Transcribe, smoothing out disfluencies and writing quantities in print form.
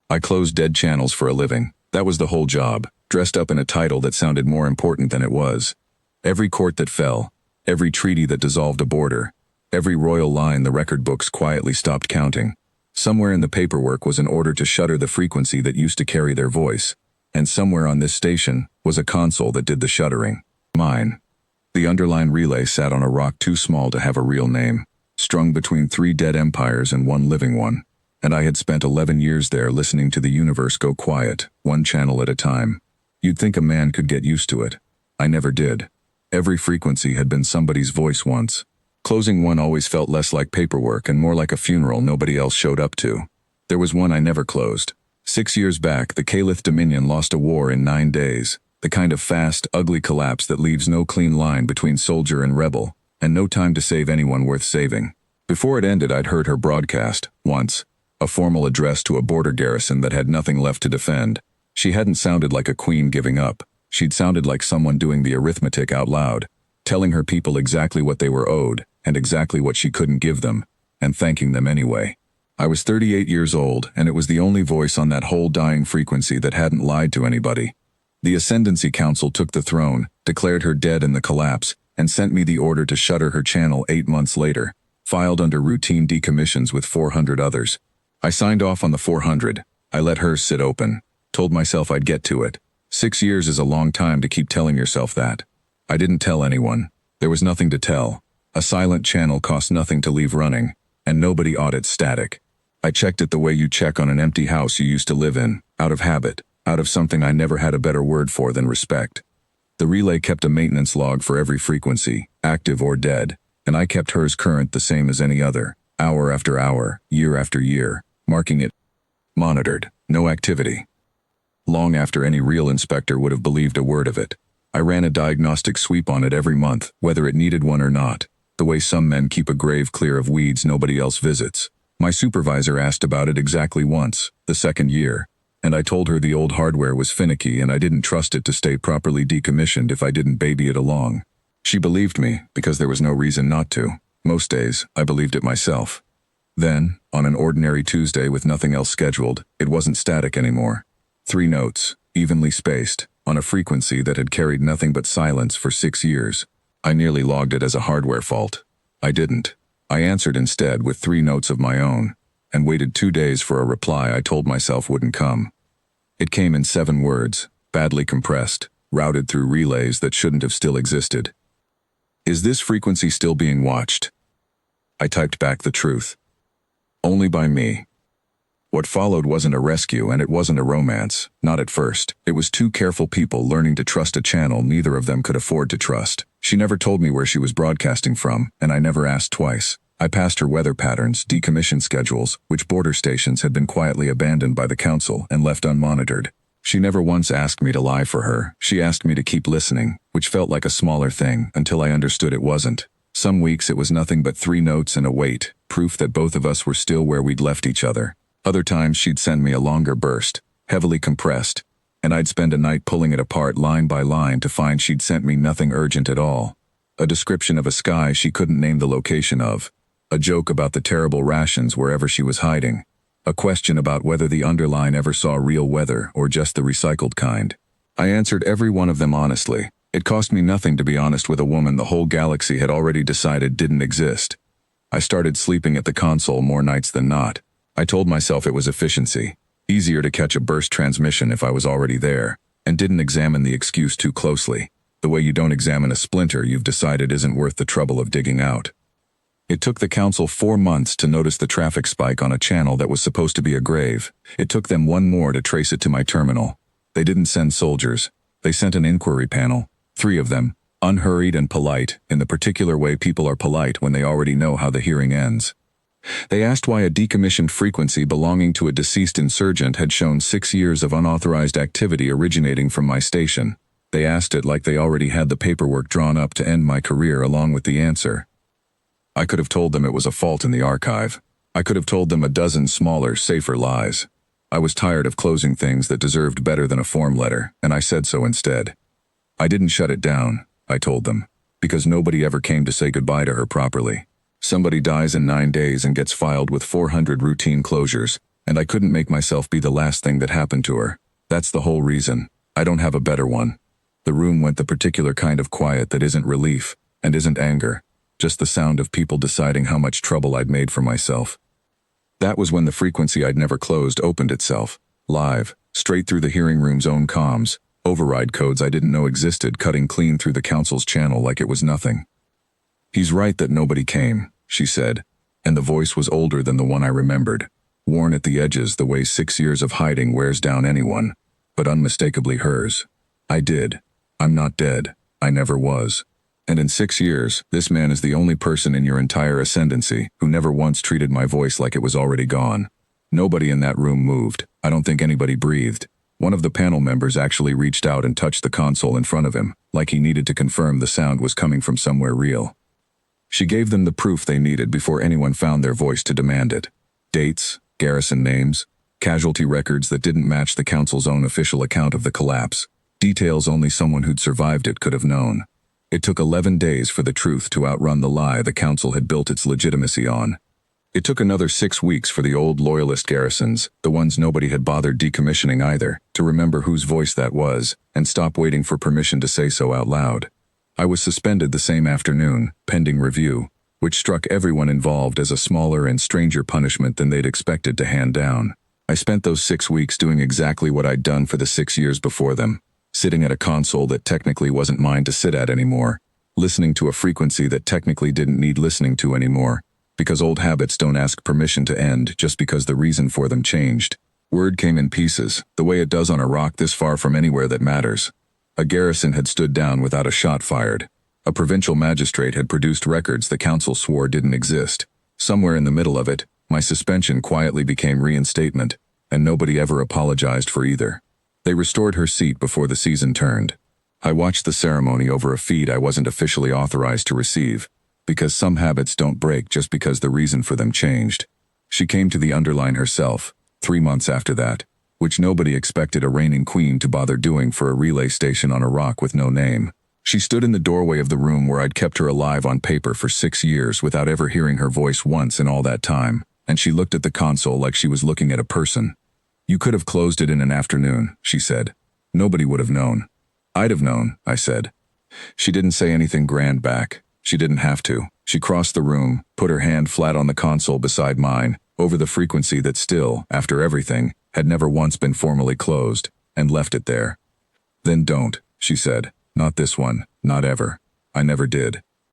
I closed dead channels for a living. That was the whole job, dressed up in a title that sounded more important than it was. Every court that fell, every treaty that dissolved a border, every royal line the record books quietly stopped counting. Somewhere in the paperwork was an order to shutter the frequency that used to carry their voice, and somewhere on this station was a console that did the shuttering. Mine. The underline relay sat on a rock too small to have a real name, strung between 3 dead empires and 1 living one, and I had spent 11 years there listening to the universe go quiet, 1 channel at a time. You'd think a man could get used to it. I never did. Every frequency had been somebody's voice once. Closing one always felt less like paperwork and more like a funeral nobody else showed up to. There was one I never closed. 6 years back, the Caliph Dominion lost a war in 9 days. The kind of fast, ugly collapse that leaves no clean line between soldier and rebel, and no time to save anyone worth saving. Before it ended, I'd heard her broadcast, once, a formal address to a border garrison that had nothing left to defend. She hadn't sounded like a queen giving up. She'd sounded like someone doing the arithmetic out loud, telling her people exactly what they were owed, and exactly what she couldn't give them, and thanking them anyway. I was 38 years old, and it was the only voice on that whole dying frequency that hadn't lied to anybody. The Ascendancy Council took the throne, declared her dead in the collapse, and sent me the order to shutter her channel 8 months later, filed under routine decommissions with 400 others. I signed off on the 400. I let hers sit open. Told myself I'd get to it. 6 years is a long time to keep telling yourself that. I didn't tell anyone. There was nothing to tell. A silent channel cost nothing to leave running, and nobody audits static. I checked it the way you check on an empty house you used to live in, out of habit, out of something I never had a better word for than respect. The relay kept a maintenance log for every frequency, active or dead, and I kept hers current the same as any other, hour after hour, year after year, marking it monitored, no activity. Long after any real inspector would have believed a word of it. I ran a diagnostic sweep on it every month, whether it needed one or not, the way some men keep a grave clear of weeds nobody else visits. My supervisor asked about it exactly once, the 2nd year, and I told her the old hardware was finicky and I didn't trust it to stay properly decommissioned if I didn't baby it along. She believed me, because there was no reason not to. Most days, I believed it myself. Then, on an ordinary Tuesday with nothing else scheduled, it wasn't static anymore. 3 notes, evenly spaced, on a frequency that had carried nothing but silence for 6 years. I nearly logged it as a hardware fault. I didn't. I answered instead with 3 notes of my own, and waited 2 days for a reply I told myself wouldn't come. It came in 7 words, badly compressed, routed through relays that shouldn't have still existed. Is this frequency still being watched? I typed back the truth. Only by me. What followed wasn't a rescue and it wasn't a romance, not at first. It was 2 careful people learning to trust a channel neither of them could afford to trust. She never told me where she was broadcasting from, and I never asked twice. I passed her weather patterns, decommission schedules, which border stations had been quietly abandoned by the council and left unmonitored. She never once asked me to lie for her. She asked me to keep listening, which felt like a smaller thing until I understood it wasn't. Some weeks it was nothing but 3 notes and a wait, proof that both of us were still where we'd left each other. Other times she'd send me a longer burst, heavily compressed, and I'd spend a night pulling it apart line by line to find she'd sent me nothing urgent at all. A description of a sky she couldn't name the location of. A joke about the terrible rations wherever she was hiding. A question about whether the underline ever saw real weather or just the recycled kind. I answered every one of them honestly. It cost me nothing to be honest with a woman the whole galaxy had already decided didn't exist. I started sleeping at the console more nights than not. I told myself it was efficiency. Easier to catch a burst transmission if I was already there, and didn't examine the excuse too closely. The way you don't examine a splinter you've decided isn't worth the trouble of digging out. It took the council 4 months to notice the traffic spike on a channel that was supposed to be a grave. It took them 1 more to trace it to my terminal. They didn't send soldiers. They sent an inquiry panel, 3 of them, unhurried and polite, in the particular way people are polite when they already know how the hearing ends. They asked why a decommissioned frequency belonging to a deceased insurgent had shown 6 years of unauthorized activity originating from my station. They asked it like they already had the paperwork drawn up to end my career along with the answer. I could have told them it was a fault in the archive. I could have told them a dozen smaller, safer lies. I was tired of closing things that deserved better than a form letter, and I said so instead. I didn't shut it down, I told them, because nobody ever came to say goodbye to her properly. Somebody dies in 9 days and gets filed with 400 routine closures, And I couldn't make myself be the last thing that happened to her. That's the whole reason. I don't have a better one. The room went the particular kind of quiet that isn't relief, and isn't anger. Just the sound of people deciding how much trouble I'd made for myself. That was when the frequency I'd never closed opened itself. Live, straight through the hearing room's own comms. Override codes I didn't know existed cutting clean through the council's channel like it was nothing. "He's right that nobody came," she said, and the voice was older than the one I remembered. Worn at the edges the way 6 years of hiding wears down anyone, but unmistakably hers. "I did. I'm not dead. I never was. And in 6 years, this man is the only person in your entire ascendancy who never once treated my voice like it was already gone." Nobody in that room moved. I don't think anybody breathed. One of the panel members actually reached out and touched the console in front of him, like he needed to confirm the sound was coming from somewhere real. She gave them the proof they needed before anyone found their voice to demand it. Dates, garrison names, casualty records that didn't match the council's own official account of the collapse. Details only someone who'd survived it could have known. It took 11 days for the truth to outrun the lie the council had built its legitimacy on. It took another 6 weeks for the old loyalist garrisons, the ones nobody had bothered decommissioning either, to remember whose voice that was, and stop waiting for permission to say so out loud. I was suspended the same afternoon, pending review, which struck everyone involved as a smaller and stranger punishment than they'd expected to hand down. I spent those 6 weeks doing exactly what I'd done for the 6 years before them, sitting at a console that technically wasn't mine to sit at anymore, listening to a frequency that technically didn't need listening to anymore, because old habits don't ask permission to end just because the reason for them changed. Word came in pieces, the way it does on a rock this far from anywhere that matters. A garrison had stood down without a shot fired. A provincial magistrate had produced records the council swore didn't exist. Somewhere in the middle of it, my suspension quietly became reinstatement, and nobody ever apologized for either. They restored her seat before the season turned. I watched the ceremony over a feed I wasn't officially authorized to receive, because some habits don't break just because the reason for them changed. She came to the underline herself, 3 months after that, which nobody expected a reigning queen to bother doing for a relay station on a rock with no name. She stood in the doorway of the room where I'd kept her alive on paper for 6 years without ever hearing her voice once in all that time, and she looked at the console like she was looking at a person. "You could have closed it in an afternoon," she said. "Nobody would have known." "I'd have known," I said. She didn't say anything grand back. She didn't have to. She crossed the room, put her hand flat on the console beside mine, over the frequency that still, after everything, had never once been formally closed, and left it there. "Then don't," she said. "Not this one. Not ever. I never did."